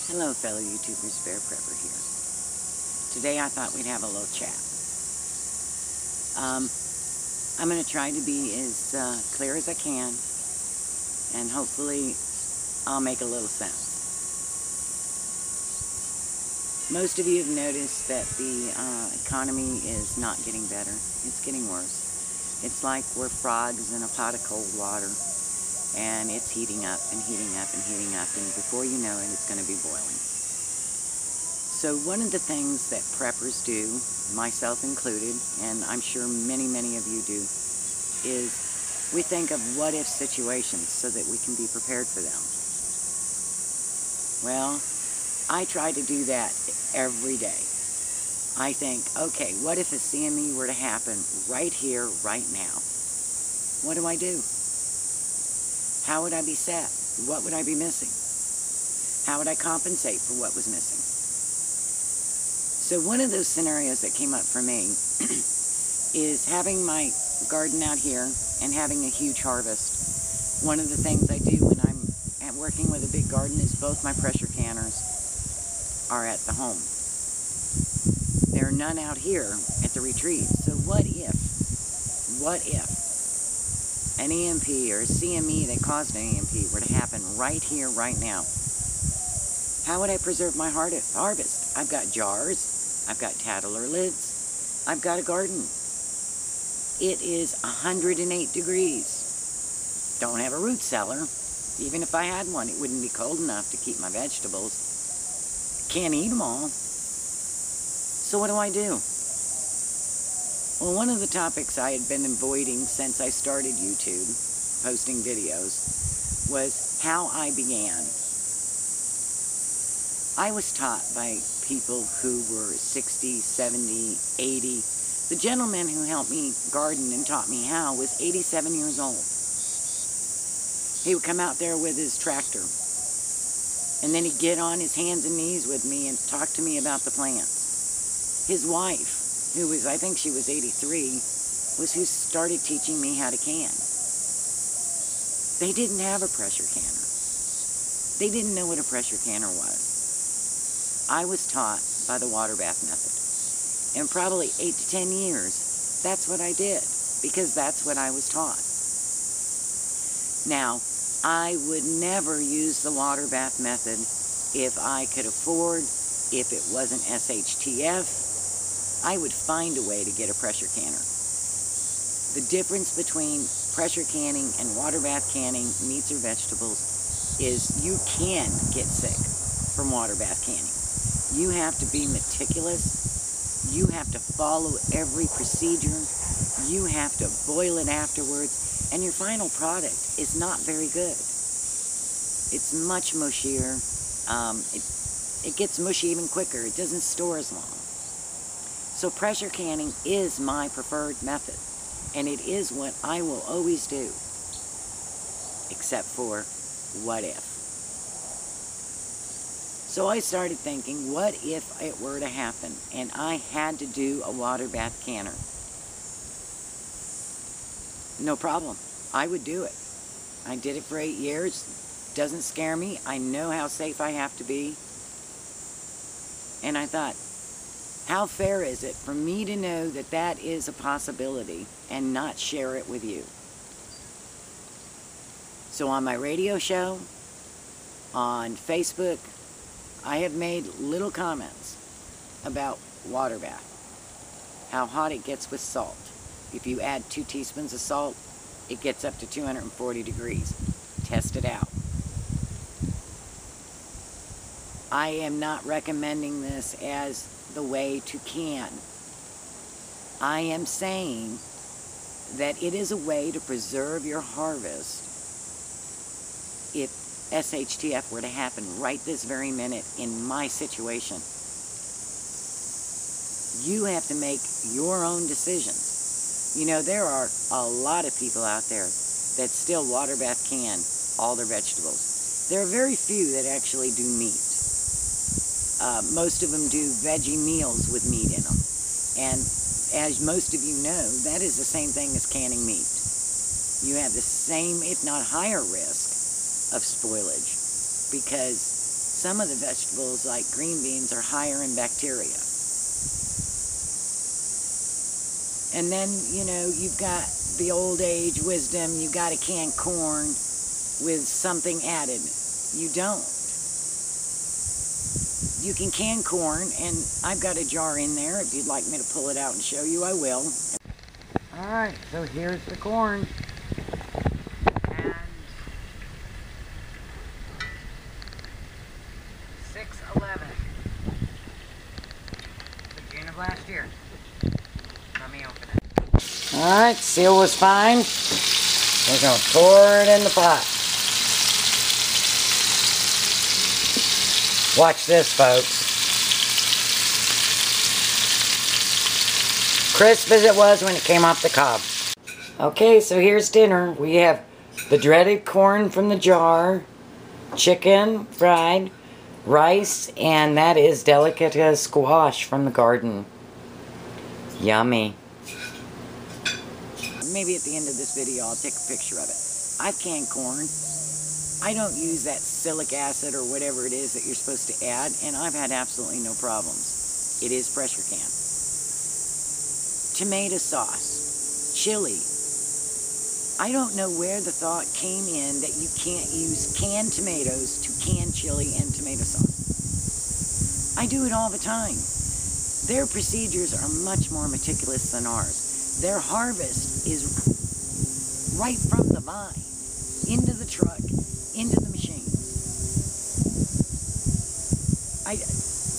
Hello fellow YouTubers, Bear Prepper here. Today I thought we'd have a little chat. I'm going to try to be as clear as I can, and hopefully I'll make a little sense. Most of you have noticed that the economy is not getting better. It's getting worse. It's like we're frogs in a pot of cold water, and it's heating up and heating up and heating up, and before you know it, it's going to be boiling. So one of the things that preppers do, myself included, and I'm sure many of you do, is we think of what-if situations so that we can be prepared for them. Well, I try to do that every day. I think, okay, what if a CME were to happen right here, right now? What do I do? How would I be set? What would I be missing? How would I compensate for what was missing? So one of those scenarios that came up for me is having my garden out here and having a huge harvest. One of the things I do when I'm working with a big garden is both my pressure canners are at the home. There are none out here at the retreat. So what if an EMP or a CME that caused an EMP were to happen right here, right now? How would I preserve my harvest? I've got jars, I've got tattler lids, I've got a garden. It is 108 degrees. Don't have a root cellar. Even if I had one, it wouldn't be cold enough to keep my vegetables. Can't eat them all. So what do I do? Well, one of the topics I had been avoiding since I started YouTube, posting videos, was how I began. I was taught by people who were 60, 70, 80. The gentleman who helped me garden and taught me how was 87 years old. He would come out there with his tractor, and then he'd get on his hands and knees with me and talk to me about the plants. His wife, who was, I think she was 83, was who started teaching me how to can. They didn't have a pressure canner. They didn't know what a pressure canner was. I was taught by the water bath method. And probably 8 to 10 years, that's what I did, because that's what I was taught. Now, I would never use the water bath method if I could afford, if it wasn't SHTF, I would find a way to get a pressure canner. The difference between pressure canning and water bath canning meats or vegetables is you can get sick from water bath canning. You have to be meticulous. You have to follow every procedure. You have to boil it afterwards. And your final product is not very good. It's much mushier. It gets mushy even quicker. It doesn't store as long. So pressure canning is my preferred method. And it is what I will always do. Except for what if. So I started thinking, what if it were to happen and I had to do a water bath canner? No problem. I would do it. I did it for 8 years. Doesn't scare me. I know how safe I have to be. And I thought, how fair is it for me to know that that is a possibility and not share it with you? So on my radio show, on Facebook, I have made little comments about water bath, how hot it gets with salt. If you add 2 teaspoons of salt, it gets up to 240 degrees. Test it out. I am not recommending this as the way to can. I am saying that it is a way to preserve your harvest if SHTF were to happen right this very minute in my situation. You have to make your own decisions. You know, there are a lot of people out there that still water bath can all their vegetables. There are very few that actually do meat. Most of them do veggie meals with meat in them. And as most of you know, that is the same thing as canning meat. You have the same, if not higher risk, of spoilage, because Some of the vegetables, like green beans, are higher in bacteria. And then, you know, you've got the old age wisdom, you got to can corn with something added. You don't. You can corn, and I've got a jar in there. If you'd like me to pull it out and show you, I will. Alright, so here's the corn. And 6/11. The June of last year. Let me open it. Alright, seal was fine. We're going to pour it in the pot. Watch this, folks. Crisp as it was when it came off the cob. Okay, so here's dinner. We have the dreaded corn from the jar, chicken fried, rice, and that is delicate squash from the garden. Yummy. Maybe at the end of this video I'll take a picture of it. I've canned corn. I don't use that silic acid or whatever it is that you're supposed to add, and I've had absolutely no problems. It is pressure canned. Tomato sauce, chili. I don't know where the thought came in that you can't use canned tomatoes to can chili and tomato sauce. I do it all the time. Their procedures are much more meticulous than ours. Their harvest is right from the vine, into the truck, into the machines.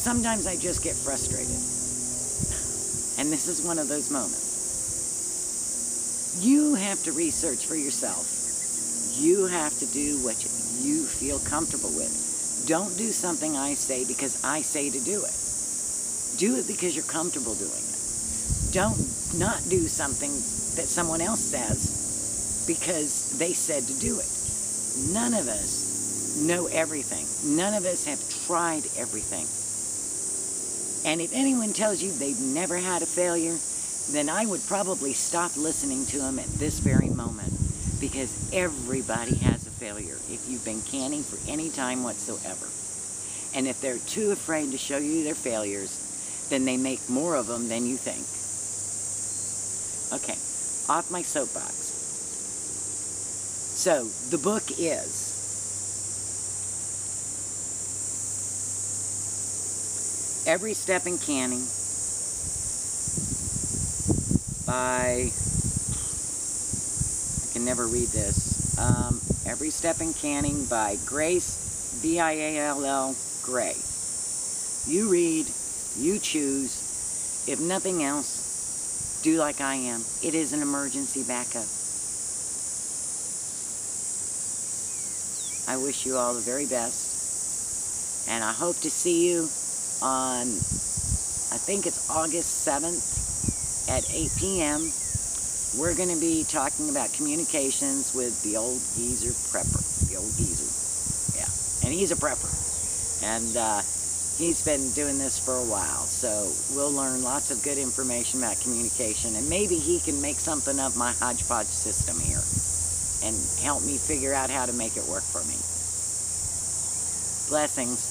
Sometimes I just get frustrated. And this is one of those moments. You have to research for yourself. You have to do what you feel comfortable with. Don't do something I say because I say to do it. Do it because you're comfortable doing it. Don't not do something that someone else says because they said to do it. None of us know everything. None of us have tried everything. And if anyone tells you they've never had a failure, then I would probably stop listening to them at this very moment, because everybody has a failure if you've been canning for any time whatsoever. And if they're too afraid to show you their failures, then they make more of them than you think. Okay, off my soapbox. So, the book is Every Step in Canning by, I can never read this, Every Step in Canning by Grace, V-I-A-L-L, Gray. You read, you choose. If nothing else, do like I am. It is an emergency backup. I wish you all the very best, and I hope to see you on, I think it's August 7th at 8 p.m. We're going to be talking about communications with the old geezer prepper. The old geezer. Yeah. And he's a prepper. And he's been doing this for a while. So we'll learn lots of good information about communication. And maybe he can make something of my hodgepodge system here and help me figure out how to make it work for me. Blessings.